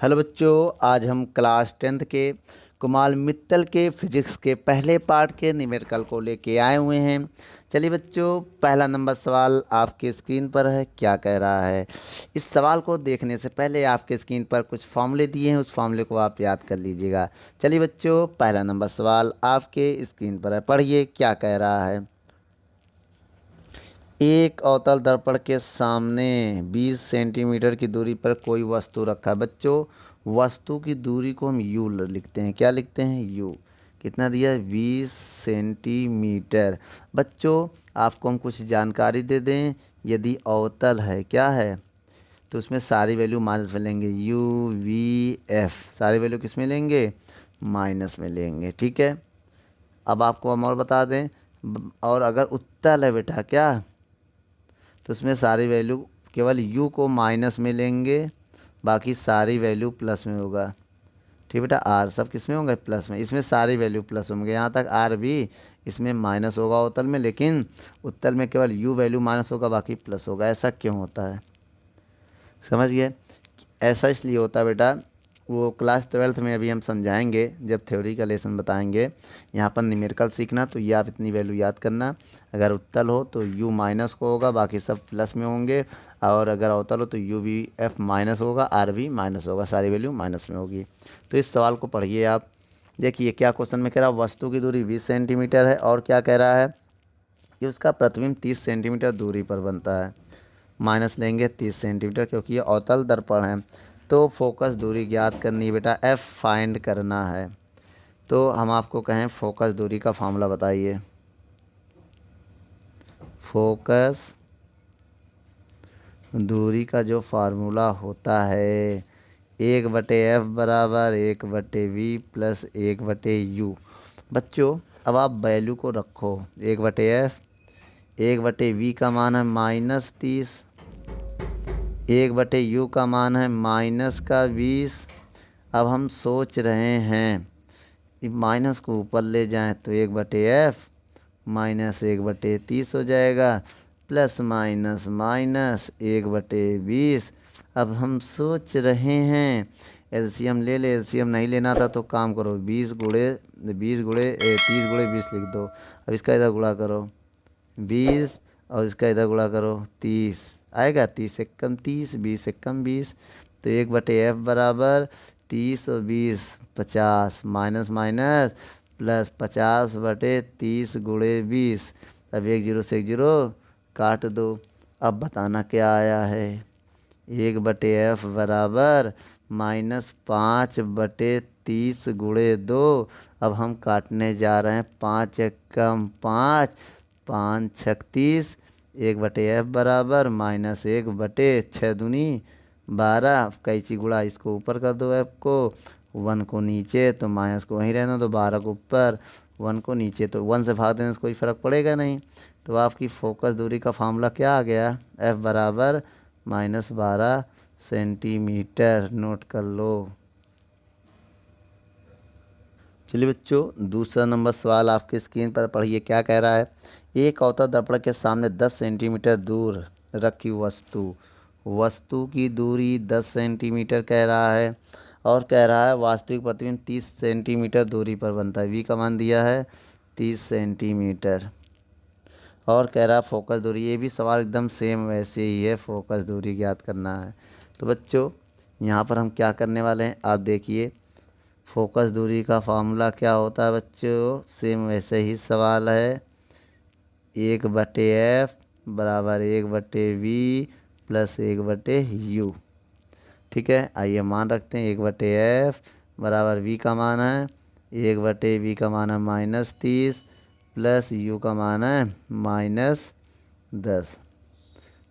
Hello बच्चों, आज हम क्लास 10th के कुमार मित्तल के फिजिक्स के पहले पार्ट के न्यूमेरिकल को लेके आए हुए हैं। चलिए बच्चों, पहला नंबर सवाल आपके स्क्रीन पर है। क्या कह रहा है? इस सवाल को देखने से पहले आपके स्क्रीन पर कुछ फॉर्मूले दिए हैं, उस फॉर्मूले को आप याद कर लीजिएगा। चलिए बच्चों, पहला नंबर सवाल आपके स्क्रीन पर है, पढ़िए क्या कह रहा है। एक अवतल दर्पण के सामने 20 सेंटीमीटर की दूरी पर कोई वस्तु रखा है। बच्चों, वस्तु की दूरी को हम यू लिखते हैं। क्या लिखते हैं? यू। कितना दिया है? 20 सेंटीमीटर। बच्चों, आपको हम कुछ जानकारी दे दें। यदि अवतल है, क्या है, तो उसमें सारी वैल्यू माइनस में लेंगे। यू वी एफ सारी वैल्यू किस में लेंगे? माइनस में लेंगे। ठीक है। अब आपको हम और बता दें, और अगर उत्तल है बेटा, क्या, तो उसमें सारी वैल्यू केवल u को माइनस में लेंगे, बाकी सारी वैल्यू प्लस में होगा। ठीक बेटा, r सब किस में होंगे? प्लस में। इसमें सारी वैल्यू प्लस होंगे, यहाँ तक r भी इसमें माइनस होगा उत्तल में, लेकिन उत्तल में केवल u वैल्यू माइनस होगा, बाकी प्लस होगा। ऐसा क्यों होता है? समझ गए? ऐसा इसलिए होता है बेटा, वो क्लास 12th में अभी हम समझाएंगे, जब थ्योरी का लेसन बताएंगे। यहाँ पर न्यूमेरिकल सीखना, तो ये आप इतनी वैल्यू याद करना। अगर उत्तल हो तो u माइनस को होगा, बाकी सब प्लस में होंगे। और अगर अवतल हो तो u v f माइनस होगा, r भी माइनस होगा, सारी वैल्यू माइनस में होगी। तो इस सवाल को पढ़िए आप। देखिए क्या क्वेश्चन में कह रहा है, वस्तु की दूरी 20 सेंटीमीटर है, और क्या कह रहा है कि उसका प्रतिबिंब 30 सेंटीमीटर दूरी पर बनता है। माइनस लेंगे 30 सेंटीमीटर, क्योंकि ये अवतल दर्पण है। तो फोकस दूरी ज्ञात करनी है बेटा, एफ फाइंड करना है। तो हम आपको कहें फोकस दूरी का फार्मूला बताइए। फोकस दूरी का जो फार्मूला होता है, 1/f बराबर 1/v प्लस 1/u। बच्चों, अब आप वैल्यू को रखो। 1/f, 1/v का मान है -30, 1/u का मान है -20। अब हम सोच रहे हैं कि माइनस को ऊपर ले जाएं तो 1/f माइनस 1/30 हो जाएगा, प्लस माइनस माइनस 1/20। अब हम सोच रहे हैं एलसीएम ले ले। एलसीएम नहीं लेना था तो काम करो, 30 गुणे 20 लिख दो। अब इसका इधर गुणा करो 20, और इसका इधर गुणा करो 30। आएगा 30 एक कम 30, 20 एक कम 20। तो 1/f बराबर 30 और 20 50, माइनस माइनस प्लस 50/30 गुणे 20। अब 1 0 से 1 0 काट दो। अब बताना क्या आया है। 1/f बराबर -5/30 गुणे 2। अब हम काटने जा रहे हैं, 5 एक कम 5, 5 36। 1/f बराबर -1/6 दूनी 12। कैंची गुणा इसको ऊपर कर दो, f को 1 को नीचे, तो माइनस को वहीं रहना दो, 12 को ऊपर 1 को नीचे, तो 1 से भाग देने से कोई फ़र्क पड़ेगा नहीं। तो आपकी फोकस दूरी का फार्मूला क्या आ गया? f बराबर -12 सेंटीमीटर। नोट कर लो। चलिए बच्चों, दूसरा नंबर सवाल आपके स्क्रीन पर पढ़िए क्या कह रहा है। एक अवतल दर्पण के सामने 10 सेंटीमीटर दूर रखी वस्तु की दूरी 10 सेंटीमीटर कह रहा है, और कह रहा है वास्तविक प्रतिबिंब 30 सेंटीमीटर दूरी पर बनता है। वी का मान दिया है 30 सेंटीमीटर, और कह रहा है फोकस दूरी। ये भी सवाल एकदम सेम वैसे ही है, फोकस दूरी ज्ञात करना है। तो बच्चों, यहाँ पर हम क्या करने वाले हैं, आप देखिए। फोकस दूरी का फार्मूला क्या होता है बच्चों? सेम वैसे ही सवाल है। 1/f बराबर 1/v प्लस 1/u। ठीक है, आइए मान रखते हैं। 1/f बराबर v का मान है, 1/v का मान है -30, प्लस u का मान है -10।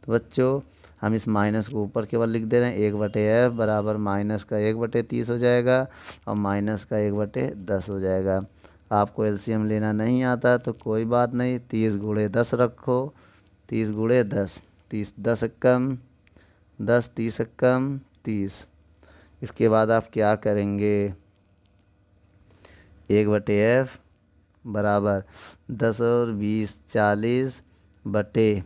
तो बच्चों, हम इस माइनस को ऊपर केवल लिख दे रहे हैं। 1/f बराबर माइनस का 1/30 हो जाएगा, और माइनस का 1/10 हो जाएगा। आपको एलसीएम लेना नहीं आता तो कोई बात नहीं, 30 गुणे 10 रखो। 30 गुणे 10, 30 10 कम 10, 30 कम 30। इसके बाद आप क्या करेंगे? 1/f बराबर 10 और 20 40 बटे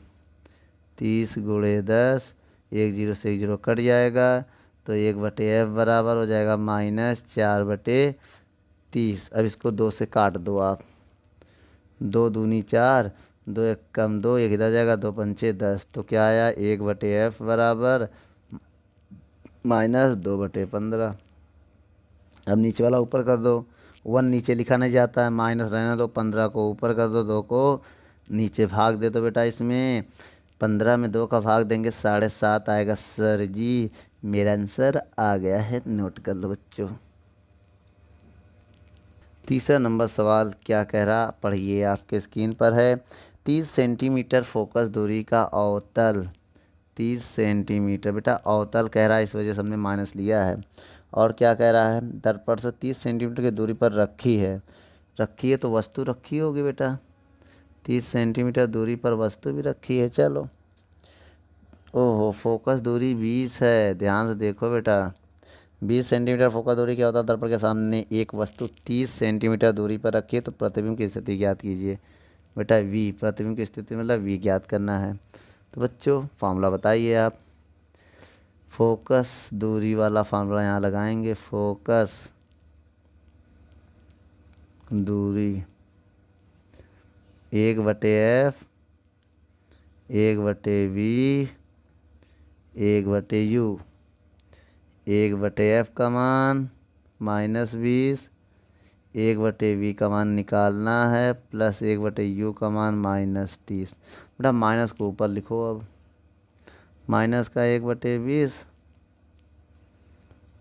30 गुणे 10, 1 0 से 1 0 कट जाएगा, तो 1/f बराबर हो जाएगा -4/30। अब इसको 2 से काट दो आप, 2 दूनी 4, 2 एक कम 2, एक इधर जाएगा, 2 पंचे 10। तो क्या आया 1/f बराबर -2/15। अब नीचे वाला ऊपर कर दो, 1 नीचे लिखा नहीं जाता है, माइनस रहने दो, 15 को ऊपर कर दो, 2 को नीचे भाग दे दो बेटा। इसमें 15 में 2 का भाग देंगे 7.5 आएगा। सर जी मेरा आंसर आ गया है, नोट कर लो बच्चों। तीसरा नंबर सवाल क्या कह रहा पढ़िए, आपके स्क्रीन पर है। 30 सेंटीमीटर फोकस दूरी का अवतल, 30 सेंटीमीटर बेटा अवतल कह रहा है, इस वजह से हमने माइनस लिया है। और क्या कह रहा है, दर्पण से 30 सेंटीमीटर की दूरी पर रखी है। रखी है तो वस्तु रखी होगी बेटा, 30 सेंटीमीटर दूरी पर वस्तु भी रखी है। चलो, ओहो फोकस दूरी 20 है, ध्यान से देखो बेटा। 20 सेंटीमीटर फोकस दूरी क्या होता है, दर्पण के सामने एक वस्तु 30 सेंटीमीटर दूरी पर रखी है, तो प्रतिबिंब की स्थिति ज्ञात कीजिए। बेटा वी, प्रतिबिंब की स्थिति मतलब वी ज्ञात करना है। तो बच्चों फार्मूला बताइए आप। फोकस दूरी वाला फार्मूला यहाँ लगाएंगे, फोकस दूरी 1/f 1/v 1/u, 1/f का मान -20, 1/v का मान निकालना है, प्लस 1/u का मान -30। बेटा माइनस को ऊपर लिखो, अब माइनस का 1/20,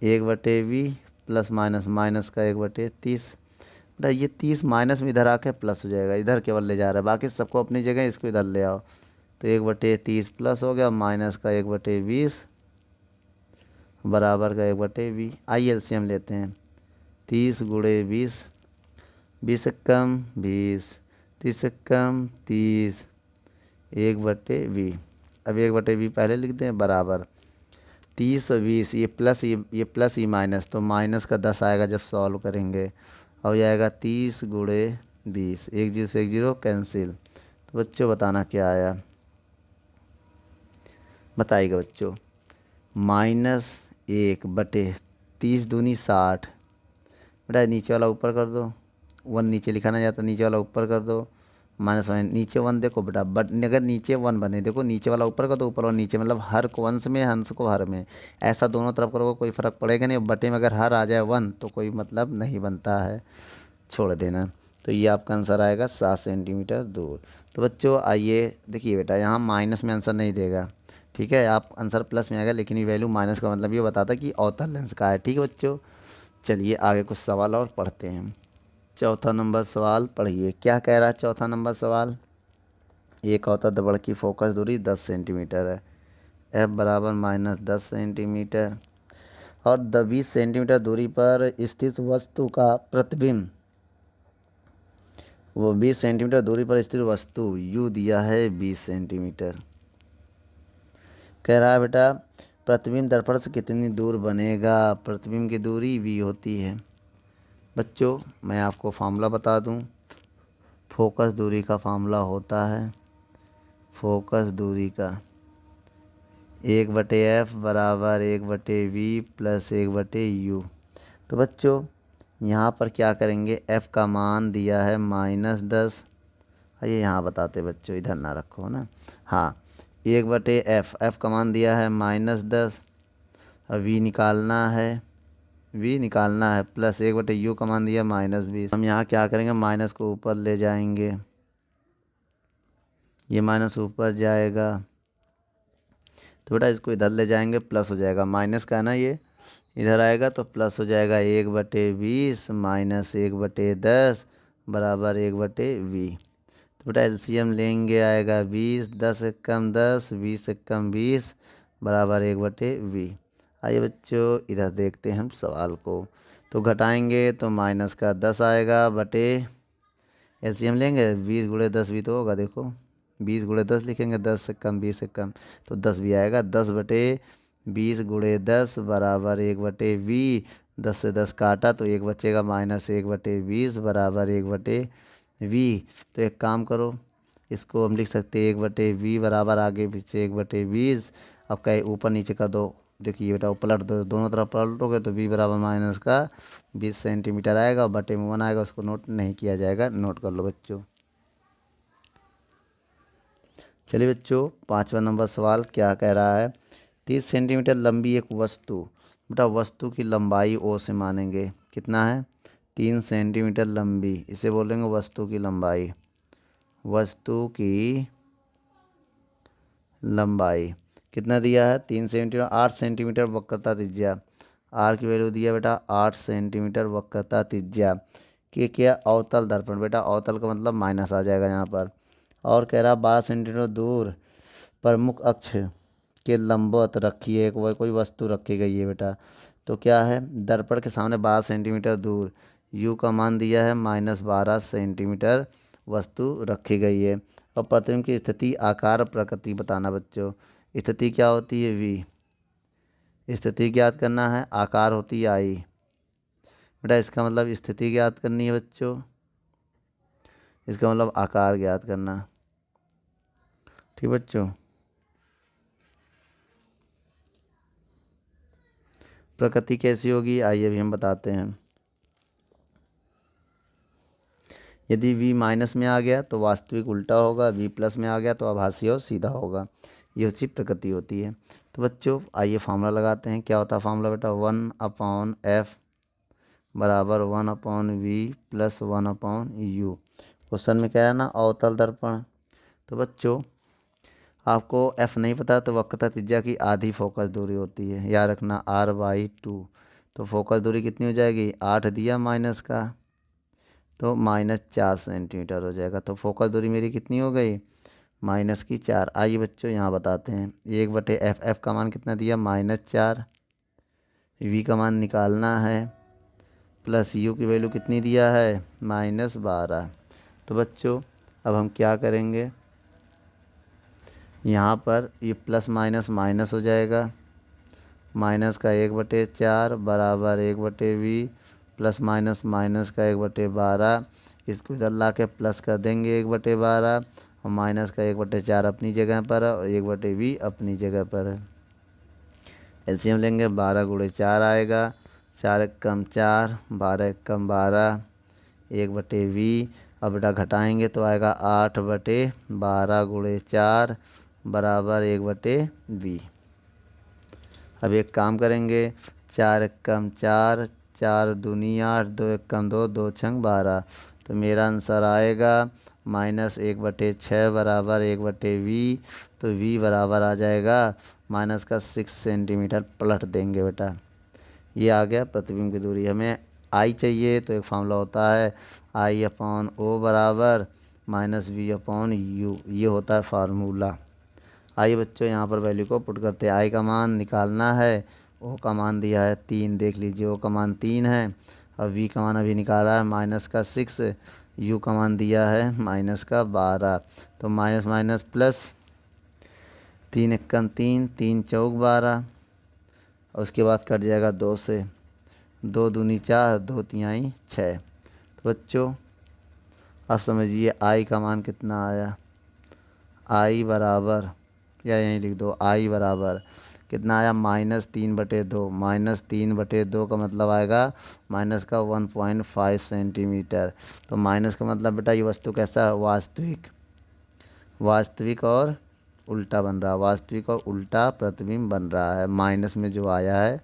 1/v प्लस माइनस का 1/30। बेटा ये 30 माइनस में इधर आके प्लस हो जाएगा, इधर केवल ले जा रहा है, बाकी सबको अपनी जगह, इसको इधर ले आओ। तो 1/30 प्लस हो गया, माइनस का 1/20 बराबर का 1/v। आइए एलसीएम लेते हैं, 30 गुणे 20, 20 से कम 20, 30 से कम 30, 1/v। अब 1/v पहले लिख दें, बराबर 30 और 20, ये प्लस ये प्लस, ये माइनस, तो माइनस का 10 आएगा जब सॉल्व करेंगे। हो जाएगा 30 गुणे 20, 1 0 से 1 0 कैंसिल। तो बच्चों बताना क्या आया, बताइएगा बच्चों। -1/30 दूनी 60। बेटा नीचे वाला ऊपर कर दो, 1 नीचे लिखा ना जाता, नीचे वाला ऊपर कर दो, -1 नीचे 1 देखो बेटा, बट अगर नीचे 1 बने, देखो नीचे वाला ऊपर कर दो, ऊपर वाला नीचे, मतलब हर को वंश में, हंस को हर में, ऐसा दोनों तरफ करोगे कोई फ़र्क पड़ेगा नहीं। बटे में अगर हर आ जाए 1 तो कोई मतलब नहीं बनता है, छोड़ देना। तो ये आपका आंसर आएगा 7 सेंटीमीटर दूर। तो बच्चों आइए देखिए बेटा, यहाँ माइनस में आंसर नहीं देगा, ठीक है, आप आंसर प्लस में आएगा, लेकिन ये वैल्यू माइनस का मतलब ये बताता कि अवतल लेंस का है। ठीक है बच्चों, चलिए आगे कुछ सवाल और पढ़ते हैं। चौथा नंबर सवाल पढ़िए, क्या कह रहा है चौथा नंबर सवाल। एक अवतल दर्पण की फोकस दूरी 10 सेंटीमीटर है, f बराबर -10 सेंटीमीटर, और 20 सेंटीमीटर दूरी पर स्थित वस्तु का प्रतिबिंब, वो 20 सेंटीमीटर दूरी पर स्थित वस्तु u दिया है 20 सेंटीमीटर। कह रहा है बेटा प्रतिबिंब दर्पण से कितनी दूर बनेगा, प्रतिबिंब की दूरी v होती है। बच्चों मैं आपको फार्मूला बता दूं, फोकस दूरी का फार्मूला होता है, फोकस दूरी का 1/f बराबर 1/v प्लस 1/u। तो बच्चों यहाँ पर क्या करेंगे, f का मान दिया है -10, ये यहाँ बताते बच्चों, इधर ना रखो ना, हाँ 1/f, f का मान दिया है -10, और v निकालना है, प्लस 1/u का मान दिया -20। हम यहाँ क्या करेंगे, माइनस को ऊपर ले जाएंगे, ये माइनस ऊपर जाएगा, तो बेटा इसको इधर ले जाएंगे, प्लस हो जाएगा, माइनस का है ना ये, इधर आएगा तो प्लस हो जाएगा, 1/20 माइनस 1/10 बराबर 1/v। तो बेटा एलसीएम लेंगे, आएगा 20, 10 से कम 10, 20 से कम 20 बराबर 1/v। आइए बच्चों इधर देखते हैं हम सवाल को, तो घटाएंगे तो माइनस का 10 आएगा, बटे एलसीएम लेंगे, 20 गुणे 10 भी तो होगा, देखो 20 गुणे 10 लिखेंगे, 10 से कम 20 से कम, तो 10 भी आएगा, 10/20 गुणे 10 बराबर 1/v। 10 से 10 काटा तो 1 बचेगा, -1/20 बराबर 1/v। तो एक काम करो, इसको हम लिख सकते हैं 1/v बराबर आगे पीछे 1/20। अब कहे ऊपर नीचे कर दो, देखिए बेटा वो पलट दो, दोनों तरफ पलटोगे तो v बराबर माइनस का 20 सेंटीमीटर आएगा, बटे में 1 आएगा, उसको नोट नहीं किया जाएगा, नोट कर लो बच्चों। चलिए बच्चों 5वां नंबर सवाल क्या कह रहा है। 30 सेंटीमीटर लंबी एक वस्तु, बेटा वस्तु की लंबाई ओ से मानेंगे, कितना है 3 सेंटीमीटर लंबी, इसे बोलेंगे वस्तु की लंबाई। वस्तु की लंबाई कितना दिया है 3 सेंटीमीटर, 8 सेंटीमीटर वक्रता त्रिज्या, आर की वैल्यू दिया बेटा 8 सेंटीमीटर वक्रता त्रिज्या के क्या अवतल दर्पण, बेटा अवतल का मतलब माइनस आ जाएगा यहाँ पर। और कह रहा 12 सेंटीमीटर दूर प्रमुख अक्ष के लंबवत रखी है, कोई वस्तु रखी गई है बेटा, तो क्या है दर्पण के सामने 12 सेंटीमीटर दूर, यू का मान दिया है -12 सेंटीमीटर वस्तु रखी गई है। और प्रतिबिंब की स्थिति आकार प्रकृति बताना बच्चों। स्थिति क्या होती है वी, स्थिति ज्ञात करना है, आकार होती है आई, बेटा इसका मतलब स्थिति ज्ञात करनी है बच्चों, इसका मतलब आकार ज्ञात करना, ठीक बच्चों। प्रकृति कैसी होगी आइए अभी हम बताते हैं। यदि v माइनस में आ गया तो वास्तविक उल्टा होगा, v प्लस में आ गया तो आभासी और सीधा होगा, ये उसकी प्रकृति होती है। तो बच्चों आइए फार्मूला लगाते हैं। क्या होता है फार्मूला बेटा 1/f बराबर 1/v प्लस 1/u। क्वेश्चन में कह रहा है ना अवतल दर्पण, तो बच्चों आपको f नहीं पता तो वक्रता त्रिज्या की आधी फोकस दूरी होती है, याद रखना r/2, तो फोकस दूरी कितनी हो जाएगी 8 दिया माइनस का तो -4 सेंटीमीटर हो जाएगा, तो फोकस दूरी मेरी कितनी हो गई -4। आइए बच्चों यहाँ बताते हैं 1/f, f का मान कितना दिया -4, v का मान निकालना है, प्लस u की वैल्यू कितनी दिया है -12। तो बच्चों अब हम क्या करेंगे, यहाँ पर ये प्लस माइनस माइनस हो जाएगा, माइनस का 1/4 बराबर 1/v प्लस माइनस माइनस का 1/12, इसको इधर ला के प्लस कर देंगे 1/12 और माइनस का 1/4 अपनी जगह पर है और 1/v अपनी जगह पर है। एलसीएम लेंगे 12 × 4 आएगा, 4 कम 4, 12 कम 12, 1/v। अब बेटा घटाएंगे तो आएगा 8/12 × 4 बराबर 1/v। अब एक काम करेंगे 4 कम 4, 4 दूनी 8, 2 कम 2, 2 छंग 12, तो मेरा आंसर आएगा -1/6 बराबर 1/v। तो v बराबर आ जाएगा माइनस का 6 सेंटीमीटर, पलट देंगे बेटा, ये आ गया प्रतिबिंब की दूरी। हमें आई चाहिए तो एक फार्मूला होता है I/O बराबर -v/u, ये होता है फार्मूला। आइए बच्चों यहाँ पर वैल्यू को पुट करते हैं, आई का मान निकालना है, ओ का मान दिया है 3, देख लीजिए ओ का मान 3 है, और वी का मान अभी निकाला है -6, यू का मान दिया है -12, तो माइनस माइनस प्लस, 3 एकम 3, 3 चौक 12, और उसके बाद कट जाएगा 2 से, 2 दूनी 4, 2 तिहाई 6। तो बच्चों अब समझिए आई का मान कितना आया, आई बराबर, या यहीं लिख दो आई बराबर कितना आया -3/2, -3/2 का मतलब आएगा माइनस का 1.5 सेंटीमीटर। तो माइनस का मतलब बेटा ये वस्तु कैसा है वास्तविक, वास्तविक और उल्टा बन रहा है, वास्तविक और उल्टा प्रतिबिंब बन रहा है, माइनस में जो आया है।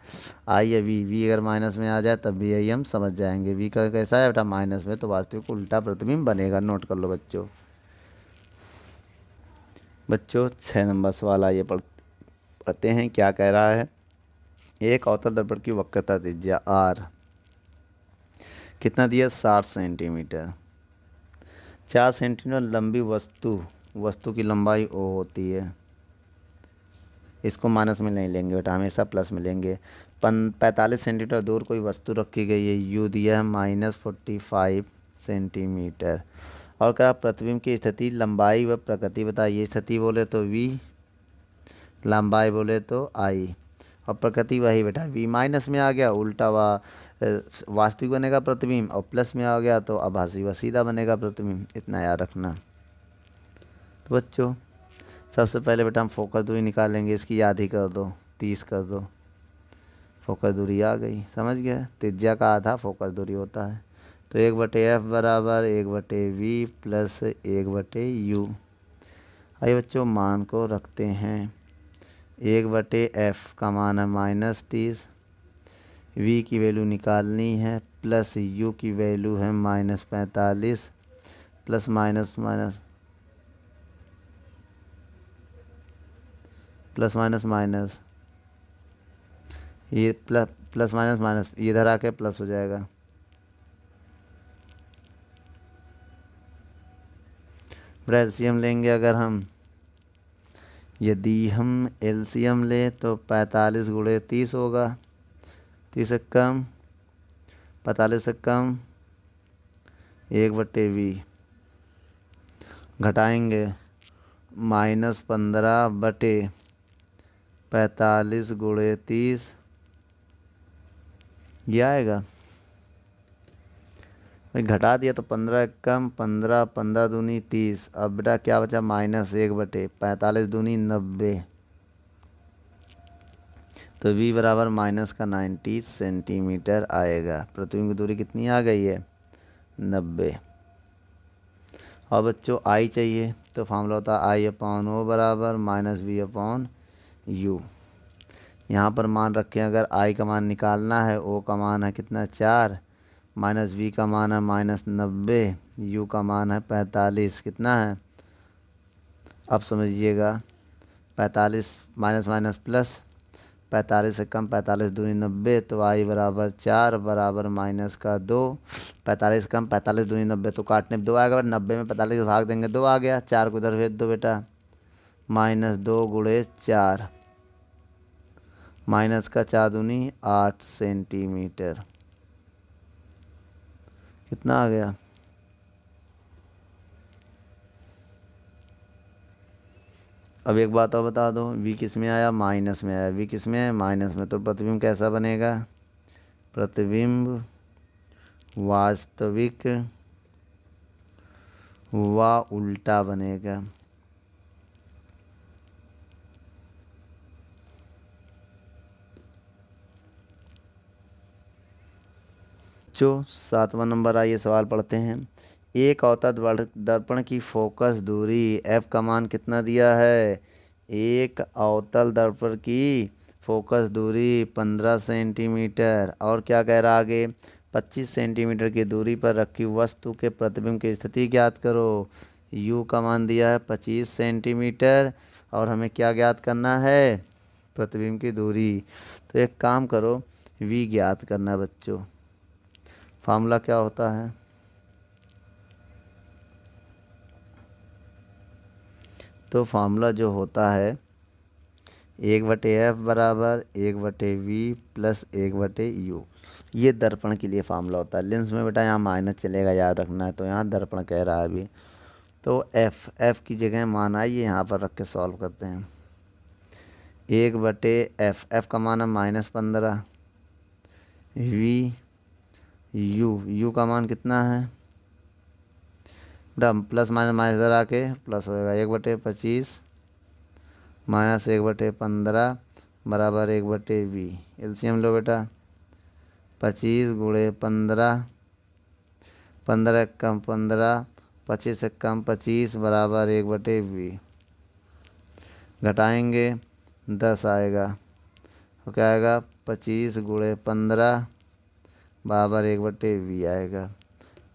आई या वी अगर माइनस में आ जाए तब भी यही हम समझ जाएंगे, वी का कैसा है बेटा माइनस में, तो वास्तविक उल्टा प्रतिबिंब बनेगा, नोट कर लो बच्चों। बच्चों 6 नंबर सवाल आइए पढ़ते हैं क्या कह रहा है। एक अवतल दर्पण की वक्रता त्रिज्या r कितना दिया 60 सेंटीमीटर, 4 सेंटीमीटर लंबी वस्तु की लंबाई ओ होती है, इसको माइनस में नहीं लेंगे बेटा, हमेशा प्लस में लेंगे। 45 सेंटीमीटर दूर कोई वस्तु रखी गई है, यू दिया है -45 सेंटीमीटर, और कहा प्रतिबिंब की स्थिति लंबाई व प्रकृति बताइए। स्थिति बोले तो v, लंबाई बोले तो i, और प्रकृति वही बेटा v माइनस में आ गया उल्टा वास्तविक बनेगा प्रतिबिंब, और प्लस में आ गया तो आभासी व सीधा बनेगा प्रतिबिंब, इतना याद रखना। तो बच्चों सबसे पहले बेटा हम फोकस दूरी निकालेंगे, इसकी आधी कर दो 30 कर दो, फोकस दूरी आ गई, समझ गया। त्रिज्या का आधा फोकस दूरी होता है। तो 1/f बराबर 1/v प्लस 1/u। आइए बच्चों मान को रखते हैं। 1/f का मान है -30, v की वैल्यू निकालनी है, प्लस u की वैल्यू है -45, plus minus minus plus minus minus, ये प्लस माइनस माइनस इधर आके प्लस हो जाएगा। एलसीएम लेंगे अगर हम, यदि हम एलसीएम ले तो 45 गुणे 30 होगा। 30 से कम, 45 से कम 1/v, घटाएंगे -15/45 गुणे 30, ये आएगा भाई। घटा दिया तो 15 कम 15, 15 दूनी 30। अब बेटा क्या बचा, -1/45 दूनी 90। तो v बराबर माइनस का 90 सेंटीमीटर आएगा। प्रतिबिंब की दूरी कितनी आ गई है, 90। और बच्चों I चाहिए तो फार्मूला होता है I/O बराबर -v/u। यहाँ पर मान रखें, अगर I का मान निकालना है, O का मान है कितना 4, -v का मान है -90, u का मान है 45, कितना है अब समझिएगा। 45 माइनस माइनस प्लस, 45 से कम 45 दूनी 90, तो I बराबर 4 बराबर माइनस का 2। 45 से कम 45 दूनी 90, तो काटने में 2 आएगा, 90 में 45 से भाग देंगे 2 आ गया। 4 को उधर भेज दो बेटा, -2 गुणे 4, माइनस का 4 दूनी 8 सेंटीमीटर, कितना आ गया। अब एक बात और बता दो, v किस में आया, माइनस में आया। v किस में है, माइनस में। तो प्रतिबिंब कैसा बनेगा, प्रतिबिंब वास्तविक व उल्टा बनेगा। जो 7वां नंबर आइए सवाल पढ़ते हैं। एक अवतल दर्पण की फोकस दूरी f का मान कितना दिया है। एक अवतल दर्पण की फोकस दूरी 15 सेंटीमीटर, और क्या कह रहा आगे, 25 सेंटीमीटर की दूरी पर रखी वस्तु के प्रतिबिंब की स्थिति ज्ञात करो। u का मान दिया है 25 सेंटीमीटर, और हमें क्या ज्ञात करना है, प्रतिबिंब की दूरी। तो एक काम करो, v ज्ञात करना है बच्चों। फार्मूला क्या होता है, तो फार्मूला जो होता है 1/f बराबर 1/v प्लस 1/u। ये दर्पण के लिए फार्मूला होता है। लेंस में बेटा यहाँ माइनस चलेगा, याद रखना है। तो यहाँ दर्पण कह रहा है अभी, तो f की जगह मान आइए यहाँ पर रख के सॉल्व करते हैं। 1/f, f का मान है -15, u का मान कितना है बेटा, प्लस माइनस माइनस इधर आके प्लस होएगा। 1/25 माइनस 1/15 बराबर 1/v। एलसीएम लो बेटा, 25 गुणे 15, 15 कम 15, 25 से कम 25 बराबर 1/v। घटाएंगे 10 आएगा, तो क्या आएगा, 25 गुणे 15 बराबर 1/v आएगा।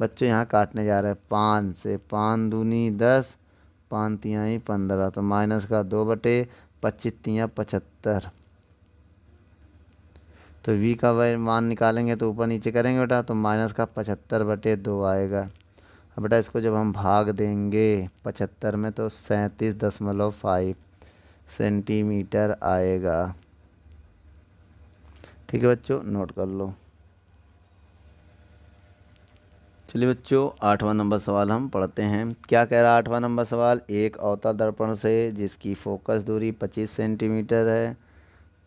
बच्चों यहाँ काटने जा रहे हैं 5 से, 5 दूनी 10, 5 तिहाई 15, तो माइनस का 2/25 तियाँ 75। तो v का मान निकालेंगे तो ऊपर नीचे करेंगे बेटा, तो माइनस का 75/2 आएगा। अब बेटा इसको जब हम भाग देंगे 75 में, तो 37.5 सेंटीमीटर आएगा। ठीक है बच्चों, नोट कर लो। चलिए बच्चों 8वां नंबर सवाल हम पढ़ते हैं। क्या कह रहा है 8वां नंबर सवाल, एक अवतल दर्पण से जिसकी फोकस दूरी 25 सेंटीमीटर है,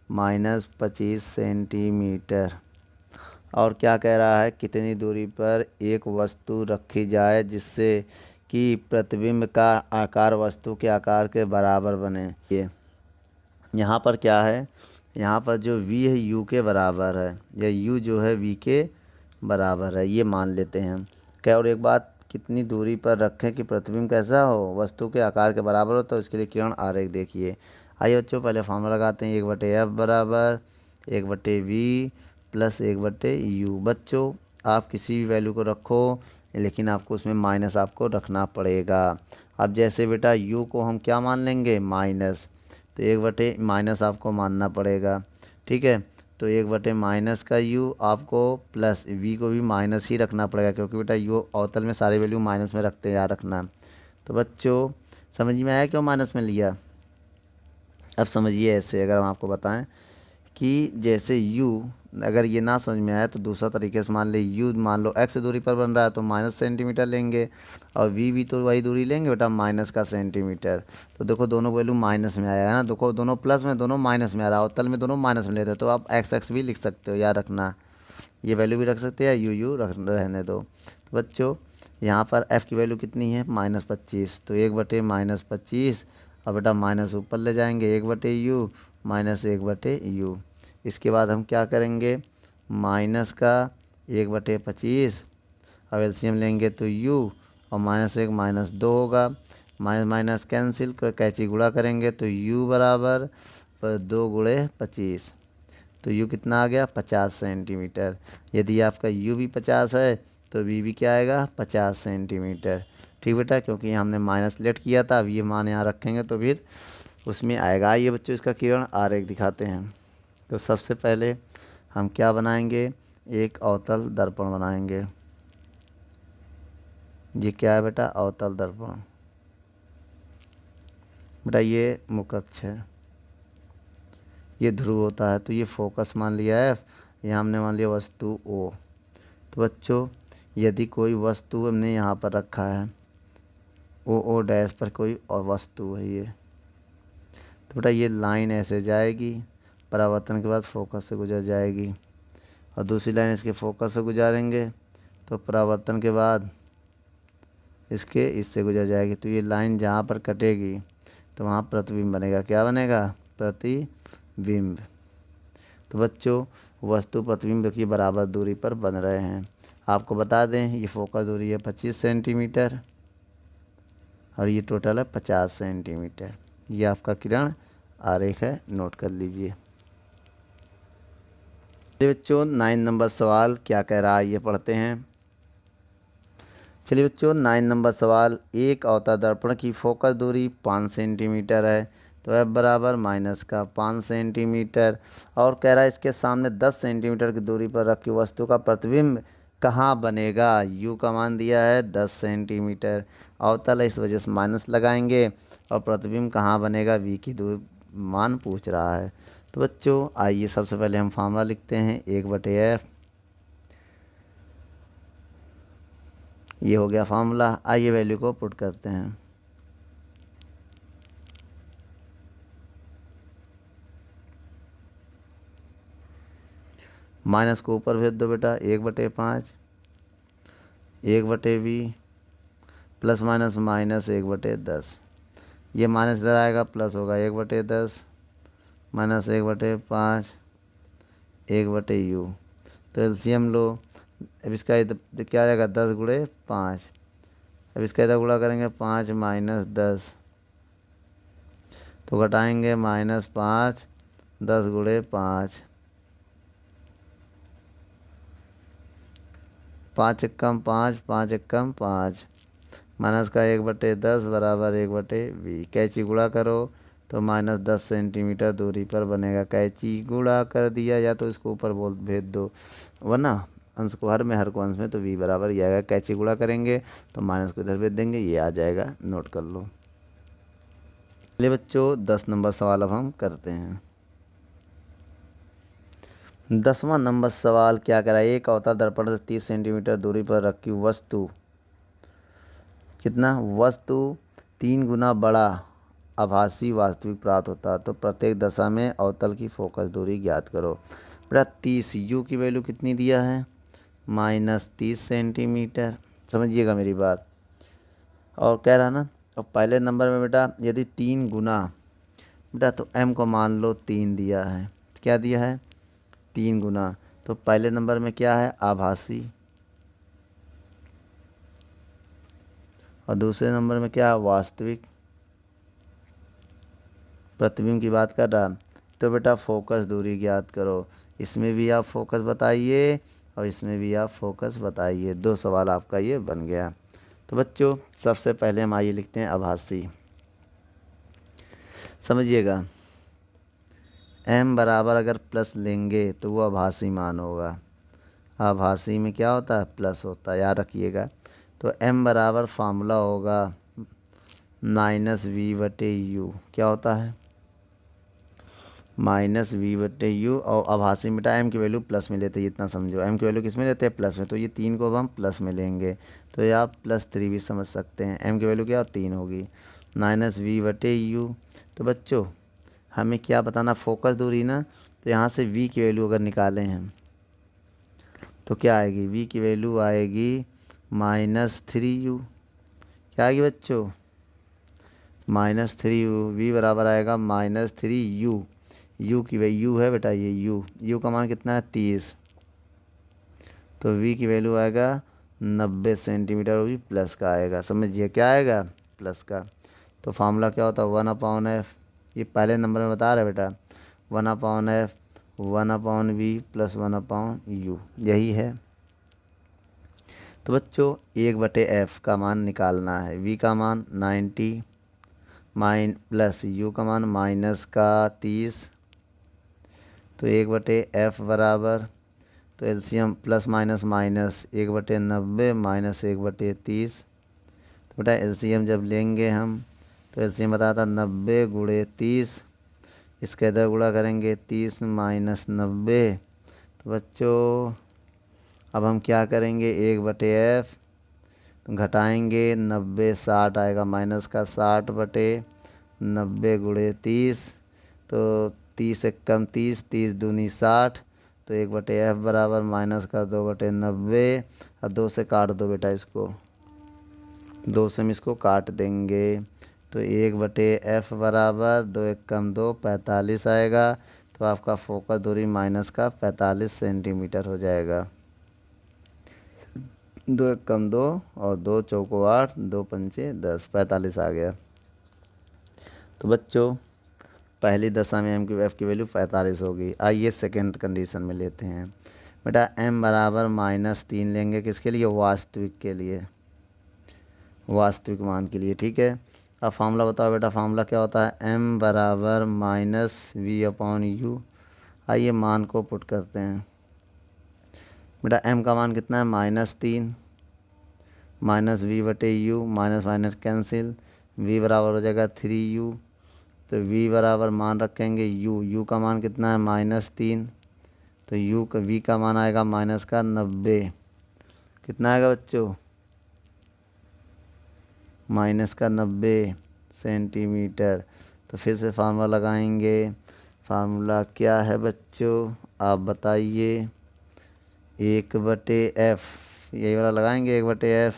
-25 सेंटीमीटर, और क्या कह रहा है, कितनी दूरी पर एक वस्तु रखी जाए जिससे कि प्रतिबिंब का आकार वस्तु के आकार के बराबर बने। ये यहाँ पर क्या है, यहाँ पर जो v है u के बराबर है, या u जो है v के बराबर है, ये मान लेते हैं। क्या, और एक बात, कितनी दूरी पर रखें कि प्रतिबिंब कैसा हो, वस्तु के आकार के बराबर हो, तो इसके लिए किरण आरेख देखिए। आइए बच्चों पहले फॉर्मूला लगाते हैं। 1/f बराबर 1/v प्लस 1/u। बच्चों आप किसी भी वैल्यू को रखो, लेकिन आपको उसमें माइनस आपको रखना पड़ेगा। अब जैसे बेटा u को हम क्या मान लेंगे, माइनस, तो 1/- आपको मानना पड़ेगा। ठीक है, तो 1/- का u आपको प्लस v को भी माइनस ही रखना पड़ेगा, क्योंकि बेटा u अवतल में सारे वैल्यू माइनस में रखते हैं, याद रखना। तो बच्चों समझ में आया क्यों माइनस में लिया। अब समझिए ऐसे, अगर हम आपको बताएं कि जैसे u, अगर ये ना समझ में आया तो दूसरा तरीके से मान ले, u मान लो x दूरी पर बन रहा है तो माइनस सेंटीमीटर लेंगे, और v भी तो वही दूरी लेंगे बेटा, माइनस का सेंटीमीटर। तो देखो दोनों वैल्यू माइनस में आया है ना, देखो दोनों प्लस में, दोनों माइनस में आ रहा है, और तल में दोनों माइनस में लेते हैं, तो आप x भी लिख सकते हो, याद रखना। ये वैल्यू भी रख सकते हैं, यू रहने दो। तो बच्चों यहाँ पर f की वैल्यू कितनी है, -25, तो 1/-25, और बेटा माइनस ऊपर ले जाएंगे, 1/u माइनस 1/u। इसके बाद हम क्या करेंगे, माइनस का 1/25, अब एलसीएम लेंगे तो u, और -1 -2 होगा, माइनस माइनस कैंसिल कर कैंची गुणा करेंगे तो u बराबर 2 × 25, तो u कितना आ गया, 50 सेंटीमीटर। यदि आपका u भी 50 है तो v भी क्या आएगा, 50 सेंटीमीटर। ठीक बेटा, क्योंकि हमने माइनस लेट किया था, अब ये मान यहाँ रखेंगे तो फिर उसमें आएगा। आइए बच्चों इसका किरण आरेख दिखाते हैं। तो सबसे पहले हम क्या बनाएंगे, एक अवतल दर्पण बनाएंगे। ये क्या है बेटा, अवतल दर्पण। बेटा ये मुख्य अक्ष है, ये ध्रुव होता है, तो ये फोकस मान लिया F, यहाँ हमने मान लिया वस्तु O। तो बच्चों यदि कोई वस्तु हमने यहाँ पर रखा है, O डैश पर कोई और वस्तु है ये, तो बेटा ये लाइन ऐसे जाएगी, परावर्तन के बाद फोकस से गुजर जाएगी, और दूसरी लाइन इसके फोकस से गुजारेंगे तो परावर्तन के बाद इसके इससे गुजर जाएगी। तो ये लाइन जहाँ पर कटेगी तो वहाँ प्रतिबिंब बनेगा। क्या बनेगा, प्रतिबिंब। तो बच्चों वस्तु प्रतिबिंब की बराबर दूरी पर बन रहे हैं। आपको बता दें ये फोकस दूरी है 25 सेंटीमीटर, और ये टोटल है 50 सेंटीमीटर। ये आपका किरण आरेख है, नोट कर लीजिए। बच्चों 9 नंबर सवाल क्या कह रहा है, ये पढ़ते हैं। चलिए बच्चों 9 नंबर सवाल, एक अवतल दर्पण की फोकस दूरी 5 सेंटीमीटर है, तो F बराबर माइनस का 5 सेंटीमीटर, और कह रहा है इसके सामने 10 सेंटीमीटर की दूरी पर रखी वस्तु का प्रतिबिंब कहाँ बनेगा। U का मान दिया है 10 सेंटीमीटर, अवतल है इस वजह से माइनस लगाएंगे, और प्रतिबिंब कहाँ बनेगा, V की दूरी मान पूछ रहा है। तो बच्चों आइए सबसे पहले हम फार्मूला लिखते हैं, 1/f, ये हो गया फार्मूला। आइए वैल्यू को पुट करते हैं। माइनस को ऊपर भेज दो बेटा, 1/5, 1/v प्लस माइनस माइनस 1/10, ये माइनस इधर आएगा, प्लस होगा 1/10 माइनस 1/5 1/u। तो एलसीएम लो, अब इसका इधर क्या आ जाएगा, 10 × 5, अब इसका इधर गुणा करेंगे 5 - 10, तो घटाएंगे -5 10 × 5, 5 एकम 5 5 एकम 5, माइनस का 1/10 बराबर 1/v। कैंची गुणा करो तो -10 सेंटीमीटर दूरी पर बनेगा। कैंची गुणा कर दिया, या तो इसको ऊपर बोल भेज दो, वरना अंश को हर में हर को अंश में, तो v बराबर ये आएगा। कैंची गुणा करेंगे तो माइनस को इधर भेज देंगे, ये आ जाएगा, नोट कर लो। चलिए बच्चों 10 नंबर सवाल अब हम करते हैं। 10वां नंबर सवाल क्या करा, एक अवतल दर्पण से 30 सेंटीमीटर दूरी पर रखी वस्तु, कितना, वस्तु 3 गुना बड़ा आभासी वास्तविक प्राप्त होता है, तो प्रत्येक दशा में अवतल की फोकस दूरी ज्ञात करो। बेटा 30, u की वैल्यू कितनी दिया है, -30 सेंटीमीटर, समझिएगा मेरी बात। और कह रहा ना, और पहले नंबर में बेटा यदि 3 गुना, बेटा तो m को मान लो 3 दिया है, क्या दिया है 3 गुना। तो पहले नंबर में क्या है आभासी और दूसरे नंबर में क्या है वास्तविक। प्रतिबिंब की बात कर रहा। तो बेटा फोकस दूरी ज्ञात करो। इसमें भी आप फोकस बताइए और इसमें भी आप फोकस बताइए। 2 सवाल आपका ये बन गया। तो बच्चों सबसे पहले हम आइए लिखते हैं आभासी। समझिएगा m बराबर अगर प्लस लेंगे तो वो आभासी मान होगा। आभासी में क्या होता है प्लस होता है, याद रखिएगा। तो m बराबर फार्मूला होगा -v/u। क्या होता है -v/u। और आभासी में बेटा m की वैल्यू प्लस में लेते हैं, इतना समझो। m की वैल्यू किस में लेते हैं प्लस में, तो ये 3 को अब हम प्लस में लेंगे तो ये आप +3 भी समझ सकते हैं। m की वैल्यू क्या 3 होगी -v/u। तो बच्चों हमें क्या बताना फोकस दूरी ना, तो यहाँ से v की वैल्यू अगर निकालें हम तो क्या आएगी v की वैल्यू आएगी -3u। क्या आएगी बच्चों -3u। v बराबर आएगा -3u। u की वैल्यू है बेटा ये u का मान कितना है 30। तो v की वैल्यू आएगा 90 सेंटीमीटर, वो भी प्लस का आएगा। समझिए क्या आएगा प्लस का। तो फार्मूला क्या होता है 1/f। ये पहले नंबर में बता रहे बेटा 1/f 1/v + 1/u यही है। तो बच्चों 1/f का मान निकालना है। v का मान 90 प्लस u का मान -30। तो 1/f बराबर, तो एलसीएम प्लस माइनस माइनस 1/90 - 1/30। तो बेटा एलसीएम जब लेंगे हम तो एलसीएम बताता 90 × 30। इसके इधर गुणा करेंगे 30 - 90। तो बच्चों अब हम क्या करेंगे 1/f तो घटाएंगे 90 60 आएगा माइनस का 60/90 × 30। तो 30 × 1 = 30, 30 दूनी 60। तो 1/f बराबर माइनस का 2/90 और 2 से काट दो बेटा इसको, 2 से हम इसको काट देंगे। तो 1/f बराबर 2 × 1 = 2 45 आएगा। तो आपका फोकस दूरी -45 सेंटीमीटर हो जाएगा। 2 × 1 = 2 और 2 चौको 8, 2 पंचे 10, 45 आ गया। तो बच्चों पहली दशा में f की वैल्यू 45 होगी। आइए सेकेंड कंडीशन में लेते हैं। बेटा m बराबर -3 लेंगे किसके लिए वास्तविक के लिए, वास्तविक मान के लिए। ठीक है अब फार्मूला बताओ बेटा, फार्मूला क्या होता है m बराबर -v/u। आइए मान को पुट करते हैं। बेटा m का मान कितना है -3 -v/u minus minus cancel, v बराबर हो जाएगा 3u। तो v बराबर मान रखेंगे u का मान कितना है -3। तो v का मान आएगा -90। कितना आएगा बच्चों -90 सेंटीमीटर। तो फिर से फार्मूला लगाएंगे। फार्मूला क्या है बच्चों आप बताइए 1/f, यही वाला लगाएंगे 1/f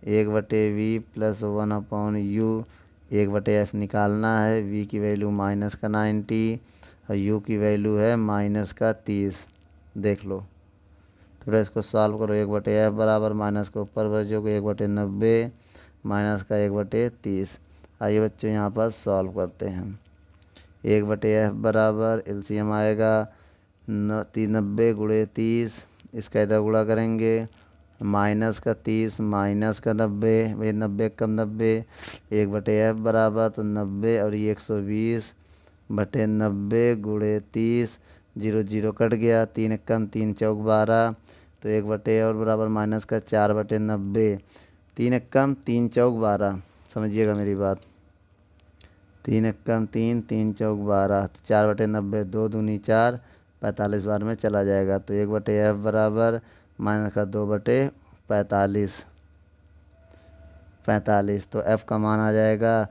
1/v + 1/u। 1/f निकालना है, v की वैल्यू -90 और u की वैल्यू है -30। देख लो थोड़ा इसको सॉल्व करो। 1/f बराबर माइनस को ऊपर भेजो 1/90 माइनस का 1/30। आइए बच्चों यहाँ पर सॉल्व करते हैं। 1/f बराबर एलसीएम आएगा 90 × 30। इसका इधर गुणा करेंगे -30 माइनस का 90, भाई 90 कम 90। 1/f बराबर तो 90 और ये 120/90 × 30। 0 0 कट गया, 3 × 1 = 3 × 4 = 12। तो 1/f बराबर माइनस का 4/90। 3 × 1 = 3 × 4 = 12। समझिएगा मेरी बात, 3 × 1 = 3, 3 × 4 = 12। 4/90 2 दूनी 4, 45 बार में चला जाएगा। तो 1/f बराबर माइनस का 2/45 45। तो f का मान आ जाएगा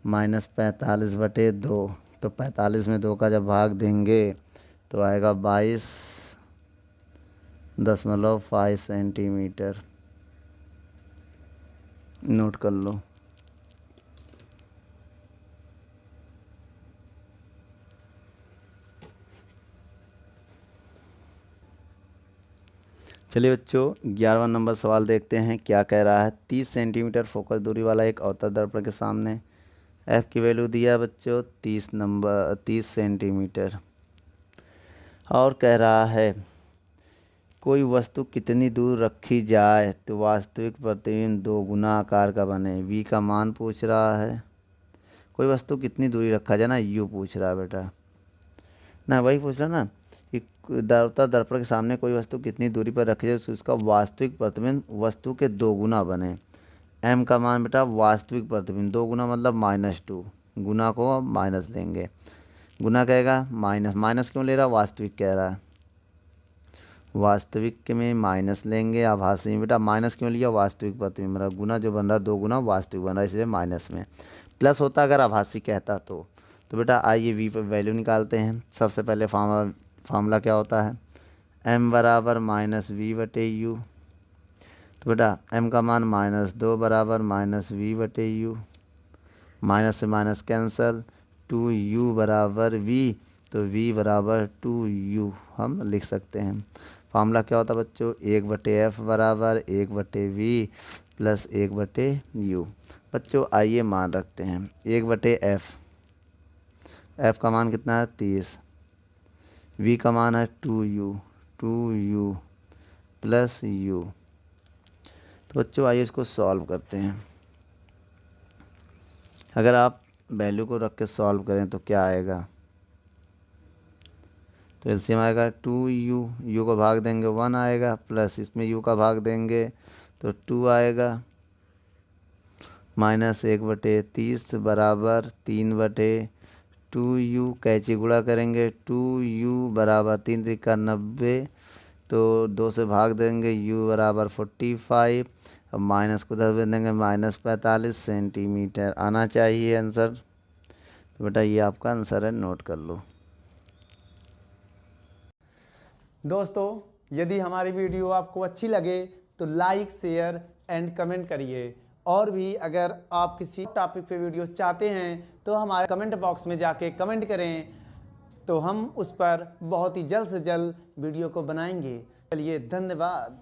-45/2। तो 45 में 2 का जब भाग देंगे तो आएगा 22.5 सेंटीमीटर। नोट कर लो। चलिए बच्चों 11वां नंबर सवाल देखते हैं क्या कह रहा है। 30 सेंटीमीटर फोकस दूरी वाला एक अवतल दर्पण के सामने एफ की वैल्यू दिया है बच्चों 30 सेंटीमीटर और कह रहा है कोई वस्तु कितनी दूर रखी जाए तो वास्तविक प्रतिबिंब 2 गुना आकार का बने। वी का मान पूछ रहा है। कोई वस्तु कितनी दूरी रखा जाए ना, यू पूछ रहा है बेटा ना, वही पूछ रहा ना कि दर्पण के सामने कोई वस्तु कितनी दूरी पर रखी जाए तो उसका वास्तविक प्रतिबिंब वस्तु के 2 गुना बने। एम का मान बेटा वास्तविक प्रतिबिंब 2 गुना मतलब -2, गुना को अब माइनस लेंगे, गुना कहेगा माइनस, माइनस क्यों ले रहा, वास्तविक कह रहा है, वास्तविक में माइनस लेंगे। आभासी में बेटा माइनस क्यों लिया, वास्तविक प्रतिबिंब बन रहा, गुना जो बन रहा 2 गुना वास्तविक बन रहा है इसलिए माइनस में। प्लस होता अगर आभासी कहता तो बेटा आइए वी पर वैल्यू निकालते हैं। सबसे पहले फार्मूला क्या होता है, m बराबर -v/u। तो बेटा m का मान -2 बराबर -v/u, माइनस से माइनस कैंसल, 2u बराबर v, तो v बराबर 2u हम लिख सकते हैं। फार्मूला क्या होता है बच्चों, 1/f बराबर 1/v प्लस 1/u। बच्चों आइए मान रखते हैं 1/f, f का मान कितना है 30, v का मान है 2u प्लस u। तो बच्चों आइए इसको सॉल्व करते हैं। अगर आप वैल्यू को रख के सॉल्व करें तो क्या आएगा, तो एलसीएम आएगा 2u, u को भाग देंगे 1 आएगा, प्लस इसमें u का भाग देंगे तो 2 आएगा, माइनस 1/30 बराबर 3/2u, कैंची गुणा करेंगे 2u बराबर 3 त्रिका 90, तो 2 से भाग देंगे u बराबर 45, अब माइनस को 10 देंगे -45 सेंटीमीटर आना चाहिए आंसर। तो बेटा ये आपका आंसर है, नोट कर लो। दोस्तों यदि हमारी वीडियो आपको अच्छी लगे तो लाइक शेयर एंड कमेंट करिए, और भी अगर आप किसी टॉपिक पे वीडियो चाहते हैं तो हमारे कमेंट बॉक्स में जाके कमेंट करें, तो हम उस पर बहुत ही जल्द से जल्द वीडियो को बनाएंगे। चलिए धन्यवाद।